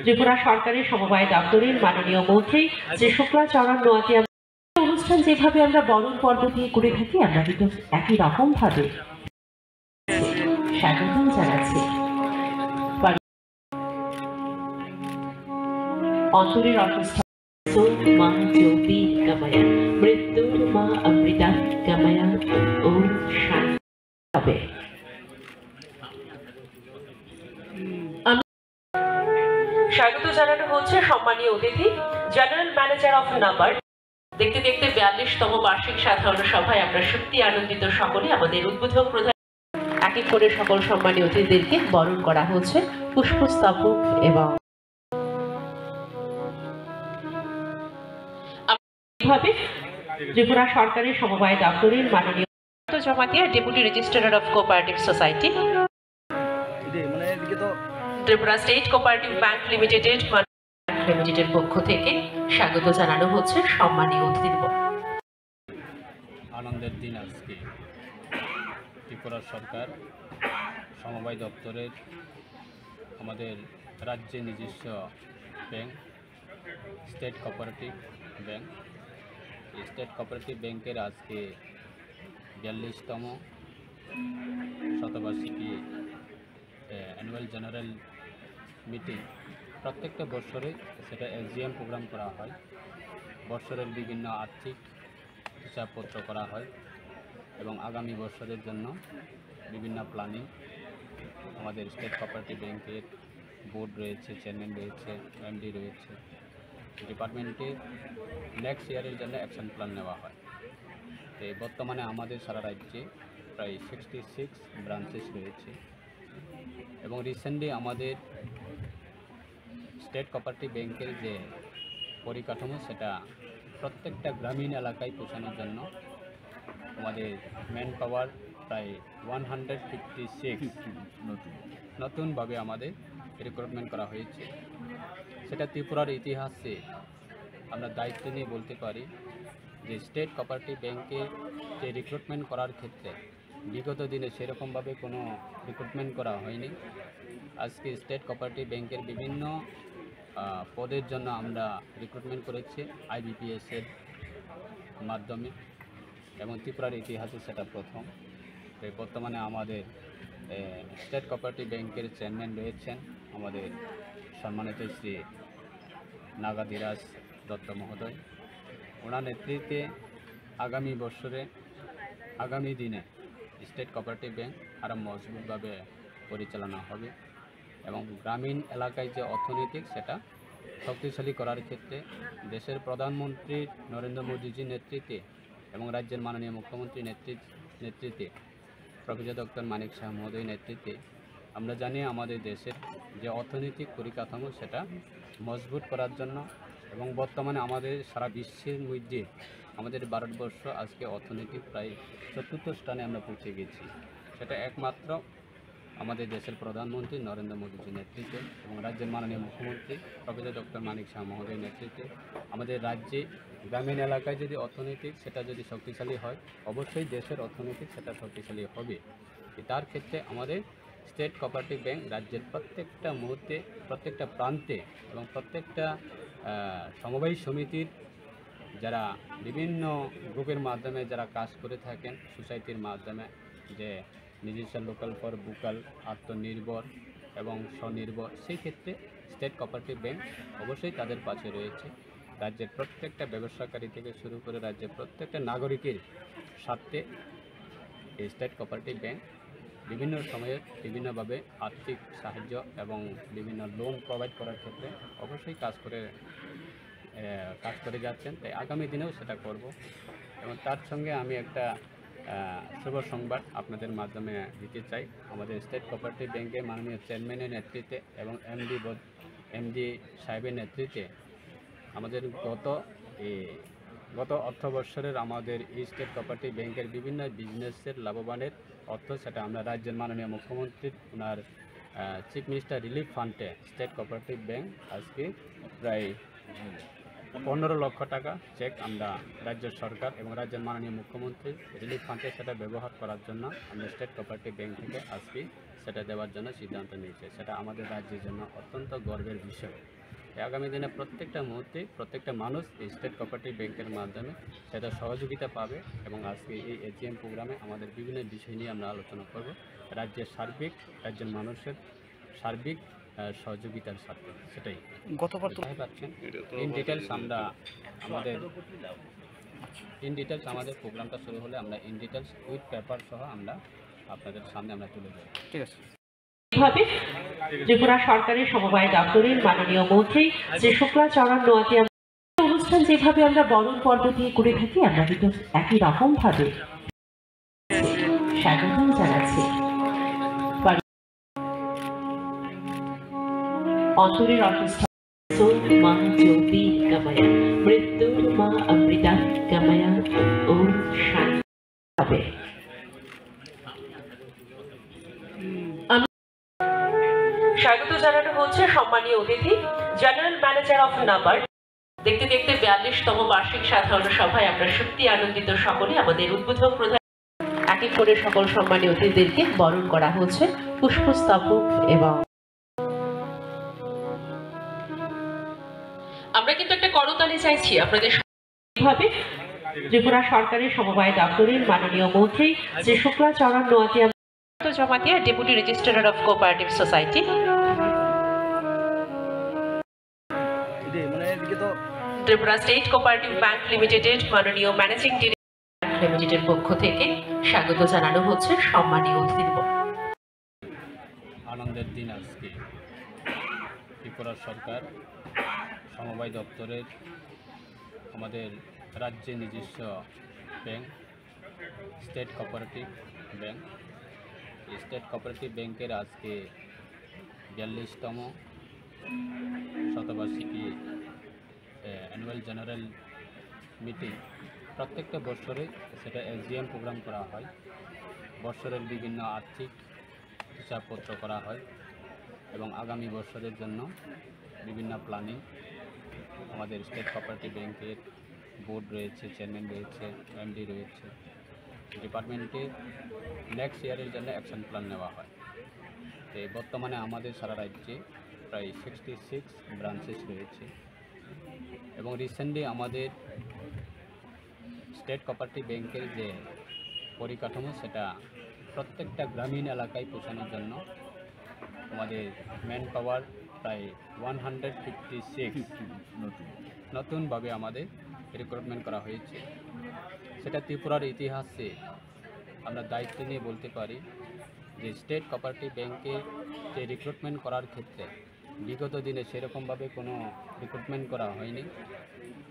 ত্রিপুরা সরকারের সমবায় দপ্তরের মাননীয় মন্ত্রী শ্রী শুক্লাচরণ নোয়াতিয়া অনুষ্ঠান যেভাবে আমরা বরণ পর্ব দিয়ে করে থাকি, আমরা কিন্তু একই রকম ভাবে স্বাগত জানাচ্ছি। অন্তরের অন্তঃস্থল মা জ্যোতি গময়া মৃত্যুর মা অমৃতা গময়া ও শান্তি হবে। স্বাগত জানানো হচ্ছে সম্মানীয় অতিথি জেনারেল ম্যানেজার অফ নাবার্ড। দেখতে দেখতে 42তম বার্ষিক সাধারণ সভায় আমরা সত্যি আনন্দিত। সকলে আমাদের উদ্বোধক প্রধান এক এক করে সকল সম্মানীয় অতিথিদেরকে বরণ করা হচ্ছে পুষ্পস্তবক এবং ত্রিপুরা সরকারের সমবায় দপ্তরের মাননীয় Jamatia deputy registrar of cooperative society, Tripura state cooperative bank লিমিটেডের পক্ষ থেকে স্বাগত জানানো হচ্ছে সম্মানীয় অতিথিদের। আনন্দের দিন আজকে ত্রিপুরা সরকার সমবায় দপ্তরের আমাদের রাজ্যে নিজস্ব ব্যাংক স্টেট কোঅপারেটিভ ব্যাংক, এই স্টেট কোঅপারেটিভ ব্যাংকের আজকে 42তম শতবার্ষিকী অ্যানুয়াল জেনারেল মিটিং। প্রত্যেকটা বছরে সেটা এসজিএম প্রোগ্রাম করা হয়, বছরের বিভিন্ন আর্থিক হিসাবপত্র করা হয় এবং আগামী বছরের জন্য বিভিন্ন প্ল্যানিং। আমাদের স্টেট কোঅপারেটিভ ব্যাংকের বোর্ড রয়েছে, চেয়ারম্যান রয়েছে, এমডি রয়েছে, ডিপার্টমেন্টে নেক্সট ইয়ারের জন্য অ্যাকশন প্ল্যান নেওয়া হয়। তো বর্তমানে আমাদের সারা রাজ্যে প্রায় 66 ব্রাঞ্চেস রয়েছে এবং রিসেন্টলি আমাদের স্টেট কোঅপারেটিভ ব্যাংকের যে পরিকাঠামো সেটা প্রত্যেকটা গ্রামীণ এলাকায় পৌঁছানোর জন্য আমাদের ম্যান পাওয়ার প্রায় 156 নতুনভাবে আমাদের রিক্রুটমেন্ট করা হয়েছে। সেটা ত্রিপুরার ইতিহাসে আমরা দায়িত্ব নিয়ে বলতে পারি যে স্টেট কোঅপারেটিভ ব্যাংকে যে রিক্রুটমেন্ট করার ক্ষেত্রে বিগত দিনে সেরকমভাবে কোনো রিক্রুটমেন্ট করা হয়নি। আজকে স্টেট কোঅপারেটিভ ব্যাংকের বিভিন্ন পদের জন্য আমরা রিক্রুটমেন্ট করেছি আইবিপিএসের মাধ্যমে এবং ত্রিপুরার ইতিহাসে সেটা প্রথম। তো বর্তমানে আমাদের স্টেট কোঅপারেটিভ ব্যাংকের চেয়ারম্যান রয়েছেন আমাদের সম্মানিত শ্রী নাগাধীরাজ দত্ত মহোদয়। ওনার নেতৃত্বে আগামী দিনে স্টেট কোঅপারেটিভ ব্যাংক আরও মজবুতভাবে পরিচালনা হবে এবং গ্রামীণ এলাকায় যে অর্থনৈতিক সেটা শক্তিশালী করার ক্ষেত্রে দেশের প্রধানমন্ত্রী নরেন্দ্র মোদীজির নেতৃত্বে এবং রাজ্যের মাননীয় মুখ্যমন্ত্রীর নেতৃত্বে প্রফেসর ডক্টর মানিক সাহা মহোদয়ের নেতৃত্বে আমরা জানি আমাদের দেশের যে অর্থনৈতিক পরিকাঠামো সেটা মজবুত করার জন্য এবং বর্তমানে আমাদের সারা বিশ্বের মধ্যে আমাদের ভারতবর্ষ আজকে অর্থনৈতিক প্রায় চতুর্থ স্থানে আমরা পৌঁছে গেছি। সেটা একমাত্র আমাদের দেশের প্রধানমন্ত্রী নরেন্দ্র মোদীজির নেতৃত্বে এবং রাজ্যের মাননীয় মুখ্যমন্ত্রী প্রফেসর ডক্টর মানিক সাহা মহোদয়ের নেতৃত্বে আমাদের রাজ্যে গ্রামীণ এলাকায় যদি অর্থনৈতিক সেটা যদি শক্তিশালী হয় অবশ্যই দেশের অর্থনৈতিক সেটা শক্তিশালী হবে। তার ক্ষেত্রে আমাদের স্টেট কোঅপারেটিভ ব্যাংক রাজ্যের প্রত্যেকটা মুহূর্তে প্রত্যেকটা প্রান্তে এবং প্রত্যেকটা সমবায় সমিতির যারা বিভিন্ন গ্রুপের মাধ্যমে যারা কাজ করে থাকেন সোসাইটির মাধ্যমে যে নিজস্ব লোকাল ফর ভোকাল আত্মনির্ভর এবং স্বনির্ভর, সেই ক্ষেত্রে স্টেট কোঅপারেটিভ ব্যাংক অবশ্যই তাদের পাশে রয়েছে। রাজ্যের প্রত্যেকটা ব্যবসাকারী থেকে শুরু করে রাজ্যের প্রত্যেকটা নাগরিকের স্বার্থে এই স্টেট কোঅপারেটিভ ব্যাংক বিভিন্ন সময়ে বিভিন্নভাবে আর্থিক সাহায্য এবং বিভিন্ন লোন প্রোভাইড করার ক্ষেত্রে অবশ্যই কাজ করে যাচ্ছেন। তাই আগামী দিনেও সেটা করব এবং তার সঙ্গে আমি একটা শুভ সংবাদ আপনাদের মাধ্যমে দিতে চাই। আমাদের স্টেট কোঅপারেটিভ ব্যাংকের মাননীয় চেয়ারম্যানের নেতৃত্বে এবং এমডি সাহেবের নেতৃত্বে আমাদের গত অর্থবর্ষের আমাদের এই স্টেট কোঅপারেটিভ ব্যাংকের বিভিন্ন বিজনেসের লাভবানের অর্থ সেটা আমরা রাজ্যের মাননীয় মুখ্যমন্ত্রীর ওনার চিফ মিনিস্টার রিলিফ ফান্ডে স্টেট কোঅপারেটিভ ব্যাংক আজকে প্রায় 15 লক্ষ টাকা চেক আমরা রাজ্য সরকার এবং রাজ্যের মাননীয় মুখ্যমন্ত্রী রিলিফ ফান্ডে সেটা ব্যবহার করার জন্য আমরা স্টেট কোঅপারেটিভ ব্যাংক থেকে আজকে সেটা দেওয়ার জন্য সিদ্ধান্ত নিয়েছে। সেটা আমাদের রাজ্যের জন্য অত্যন্ত গর্বের বিষয়। আগামী দিনে প্রত্যেকটা মুহূর্তে প্রত্যেকটা মানুষ এই স্টেট কোঅপারেটিভ ব্যাংকের মাধ্যমে সেটা সহযোগিতা পাবে এবং আজকে এই এজিএম প্রোগ্রামে আমাদের বিভিন্ন বিষয় নিয়ে আমরা আলোচনা করব রাজ্যের মানুষের সার্বিক সহযোগিতার সাথে। সেটাই গতবার তো পাচ্ছেন ইন ডিটেলস আমাদের প্রোগ্রামটা শুরু হলে আমরা ইন ডিটেলস উইথ পেপার সহ আমরা আপনাদের সামনে আমরা তুলে দেব। ঠিক আছে। এইভাবে ত্রিপুরা সরকারের সমবায় দপ্তরের মাননীয় মন্ত্রী শ্রী শুক্লাচরণ নোয়াতিয়া অনুষ্ঠান যেভাবে আমরা বরণ পর্ব দিয়ে করে থাকি, আমরা কিন্তু একই রকম ভাবে স্বাগত জানাচ্ছি। অন্তরের অসুস্থ মা জ্যোতি গামায়া, মৃত্যুর মা অমৃতা গামায়া ও শান্তি হবে। স্বাগত জানানো হচ্ছে সম্মানীয় অতিথি জেনারেল ম্যানেজার অফ নাবার্ড। দেখতে দেখতে 42তম বার্ষিক সাধারণ সভায় আমরা সত্যি আনন্দিত সকলে। আমাদের উদ্বোধক প্রধান এক এক করে সকল সম্মানীয় অতিথিদেরকে বরণ করা হচ্ছে পুষ্পস্তবক এবং আমরা কিন্তু একটা করতালি চাইছি আপনাদের ভাবে ত্রিপুরা সরকারের সমবায় দপ্তরের মাননীয় মন্ত্রী Shri Shuklacharan Noatia Jamatia, deputy registrar of cooperative society, Tripura state cooperative bank লিমিটেডের মাননীয় ম্যানেজিং ডিরেক্টর লিমিটেডের পক্ষ থেকে স্বাগত জানানো হচ্ছে সম্মানীয় অতিথিবৃন্দ। আনন্দের দিন আজকে ত্রিপুরা সরকার সমবায় দপ্তরের আমাদের রাজ্যে নিজস্ব bank state cooperative bank, state cooperative ব্যাংকের আজকে 42তম শতবার্ষিকী অ্যানুয়াল জেনারেল মিটিং। প্রত্যেকটা বছরে সেটা এজিএম প্রোগ্রাম করা হয়। বছরের বিভিন্ন আর্থিক হিসাবপত্র করা হয় এবং আগামী বছরের জন্য বিভিন্ন প্ল্যানিং। আমাদের স্টেট কোঅপারেটিভ ব্যাংকের বোর্ড রয়েছে, চেয়ারম্যান রয়েছে, এমডি রয়েছে। ডিপার্টমেন্টে নেক্সট ইয়ারের জন্য অ্যাকশন প্ল্যান নেওয়া হয়। তো বর্তমানে আমাদের সারা রাজ্যে প্রায় 66 ব্রাঞ্চেস রয়েছে এবং রিসেন্টলি আমাদের স্টেট কোঅপারেটিভ ব্যাংকের যে পরিকাঠামো সেটা প্রত্যেকটা গ্রামীণ এলাকায় পৌঁছানোর জন্য আমাদের ম্যান পাওয়ার প্রায় 156 নতুনভাবে আমাদের রিক্রুটমেন্ট করা হয়েছে। সেটা ত্রিপুরার ইতিহাসে আমরা দায়িত্ব নিয়ে বলতে পারি যে স্টেট কোঅপারেটিভ ব্যাংকে যে রিক্রুটমেন্ট করার ক্ষেত্রে বিগত দিনে সেরকমভাবে কোনো রিক্রুটমেন্ট করা হয়নি।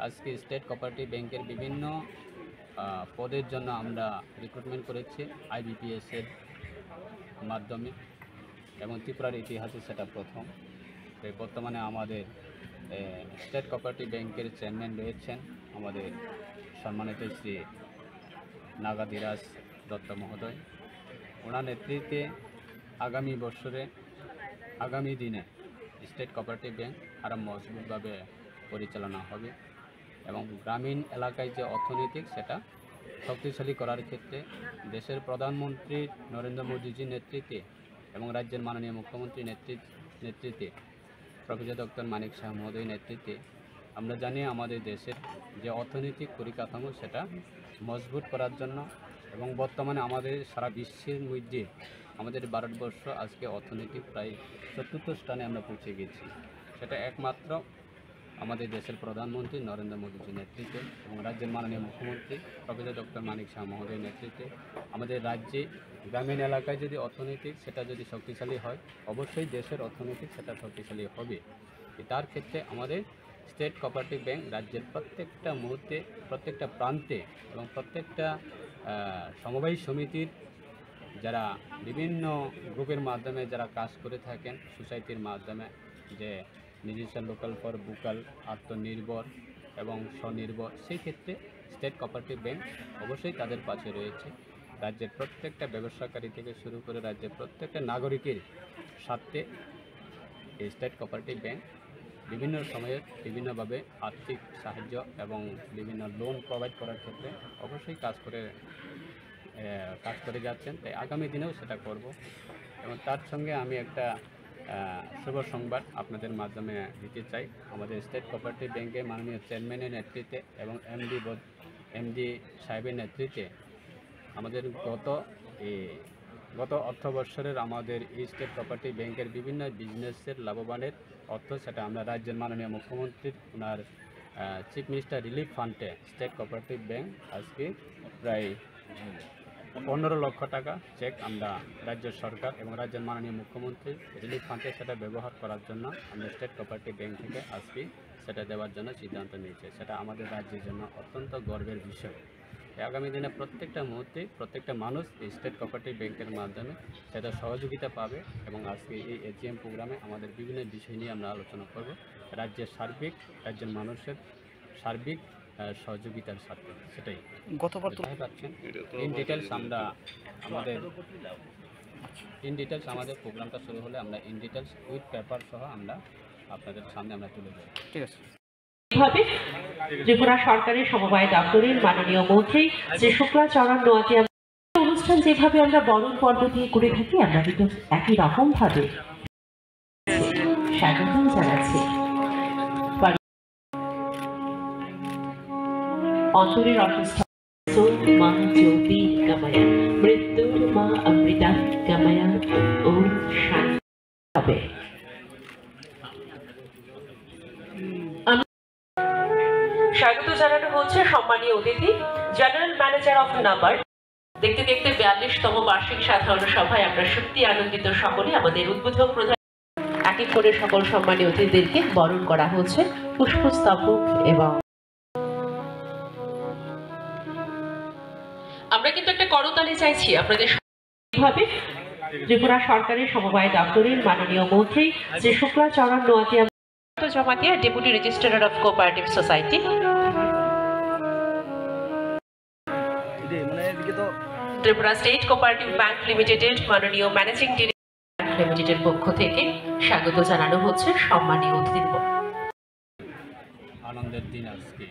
আজকে স্টেট কোঅপারেটিভ ব্যাংকের বিভিন্ন পদের জন্য আমরা রিক্রুটমেন্ট করেছি আইবিপিএসের মাধ্যমে এবং ত্রিপুরার ইতিহাসে সেটা প্রথম। বর্তমানে আমাদের স্টেট কোঅপারেটিভ ব্যাংকের চেয়ারম্যান রয়েছেন আমাদের সম্মানিত শ্রী নাগাধীরাজ দত্ত মহোদয়। ওনার নেতৃত্বে আগামী দিনে স্টেট কোঅপারেটিভ ব্যাংক আরও মজবুতভাবে পরিচালনা হবে এবং গ্রামীণ এলাকায় যে অর্থনৈতিক সেটা শক্তিশালী করার ক্ষেত্রে দেশের প্রধানমন্ত্রী নরেন্দ্র মোদীজির নেতৃত্বে এবং রাজ্যের মাননীয় মুখ্যমন্ত্রীর নেতৃত্বে প্রফেসর ডক্টর মানিক শাহ মহোদয়ের নেতৃত্বে আমরা জানি আমাদের দেশের যে অর্থনৈতিক পরিকাঠামো সেটা মজবুত করার জন্য এবং বর্তমানে আমাদের সারা বিশ্বের মধ্যে আমাদের ভারতবর্ষ আজকে অর্থনৈতিক প্রায় চতুর্থ স্থানে আমরা পৌঁছে গেছি। সেটা একমাত্র আমাদের দেশের প্রধানমন্ত্রী নরেন্দ্র মোদীজির নেতৃত্বে এবং রাজ্যের মাননীয় মুখ্যমন্ত্রী প্রফেসর ডক্টর মানিক শাহ মহোদয়ের নেতৃত্বে আমাদের রাজ্যে গ্রামীণ এলাকায় যদি অর্থনৈতিক সেটা যদি শক্তিশালী হয় অবশ্যই দেশের অর্থনৈতিক সেটা শক্তিশালী হবে। তার ক্ষেত্রে আমাদের স্টেট কোঅপারেটিভ ব্যাংক রাজ্যের প্রত্যেকটা মুহূর্তে প্রত্যেকটা প্রান্তে এবং প্রত্যেকটা সমবায় সমিতির যারা বিভিন্ন গ্রুপের মাধ্যমে যারা কাজ করে থাকেন সোসাইটির মাধ্যমে যে নিজস্ব লোকাল ফর ভোকাল, আত্মনির্ভর এবং স্বনির্ভর, সেই ক্ষেত্রে স্টেট কোঅপারেটিভ ব্যাংক অবশ্যই তাদের পাশে রয়েছে। রাজ্যের প্রত্যেকটা ব্যবসাকারী থেকে শুরু করে রাজ্যের প্রত্যেকটা নাগরিকের স্বার্থে এই স্টেট কোঅপারেটিভ ব্যাংক বিভিন্ন সময়ে বিভিন্নভাবে আর্থিক সাহায্য এবং বিভিন্ন লোন প্রোভাইড করার ক্ষেত্রে অবশ্যই কাজ করে যাচ্ছেন। তাই আগামী দিনেও সেটা করব। এবং তার সঙ্গে আমি একটা শুভ সংবাদ আপনাদের মাধ্যমে দিতে চাই। আমাদের স্টেট কোঅপারেটিভ ব্যাংকের মাননীয় চেয়ারম্যানের নেতৃত্বে এবং এমডি সাহেবের নেতৃত্বে আমাদের গত অর্থবর্ষের আমাদের এই স্টেট কোঅপারেটিভ ব্যাংকের বিভিন্ন বিজনেসের লাভবানের অর্থ সেটা আমরা রাজ্যের মাননীয় মুখ্যমন্ত্রীর ওনার চিফ মিনিস্টার রিলিফ ফান্ডে স্টেট কোঅপারেটিভ ব্যাংক আজকে প্রায় 15 লক্ষ টাকা চেক আমরা রাজ্য সরকার এবং রাজ্যের মাননীয় মুখ্যমন্ত্রী রিলিফ ফান্ডে সেটা ব্যবহার করার জন্য আমরা স্টেট কোঅপারেটিভ ব্যাংক থেকে আজকে সেটা দেওয়ার জন্য সিদ্ধান্ত নিয়েছে। সেটা আমাদের রাজ্যের জন্য অত্যন্ত গর্বের বিষয়। আগামী দিনে প্রত্যেকটা মুহূর্তে প্রত্যেকটা মানুষ এই স্টেট কোঅপারেটিভ ব্যাংকের মাধ্যমে সেটা সহযোগিতা পাবে এবং আজকে এই এজিএম প্রোগ্রামে আমাদের বিভিন্ন বিষয় নিয়ে আমরা আলোচনা করব রাজ্যের মানুষের সার্বিক সহযোগিতার সাথে। সেটাই গতবার তো পাচ্ছেন ইন ডিটেলস আমাদের প্রোগ্রামটা শুরু হলে আমরা ইন ডিটেলস উইথ পেপার সহ আমরা আপনাদের সামনে আমরা তুলে দেব। ঠিক আছে। এইভাবে ত্রিপুরা সরকারের সমবায় দপ্তরের মাননীয় মন্ত্রী শ্রী শুক্লাচরণ নোয়াতিয়া অনুষ্ঠান যেভাবে আমরা বরণ পর্ব দিয়ে করে থাকি, আমরা কিন্তু একই রকম ভাবে স্বাগত জানাচ্ছি। অন্তরের অসুস্থ মা জ্যোতি গামায়া, মৃত্যুর মা অমৃতা গামায়া, ওম শান্তি হবে। স্বাগত জানানো হচ্ছে সম্মানীয় অতিথি জেনারেল ম্যানেজার অফ নাবার্ড। দেখতে দেখতে 42তম বার্ষিক সাধারণ সভায় আমরা সত্যি আনন্দিত সকলে। আমাদের উদ্বোধক প্রধান এক এক করে সকল সম্মানীয় অতিথিদেরকে বরণ করা হচ্ছে পুষ্পস্তবক এবং আমরা কিন্তু একটা করতালি চাইছি আপনাদের ভাবে। ত্রিপুরা সরকারের সমবায় দপ্তরের মাননীয় মন্ত্রী Shri Shuklacharan Noatia Jamatia, deputy registrar of cooperative society, Tripura state cooperative bank লিমিটেডের মাননীয় ম্যানেজিং ডিরেক্টর লিমিটেডের পক্ষ থেকে স্বাগত জানানো হচ্ছে সম্মানীয় অতিথিবৃন্দ। আনন্দের দিন আজকে।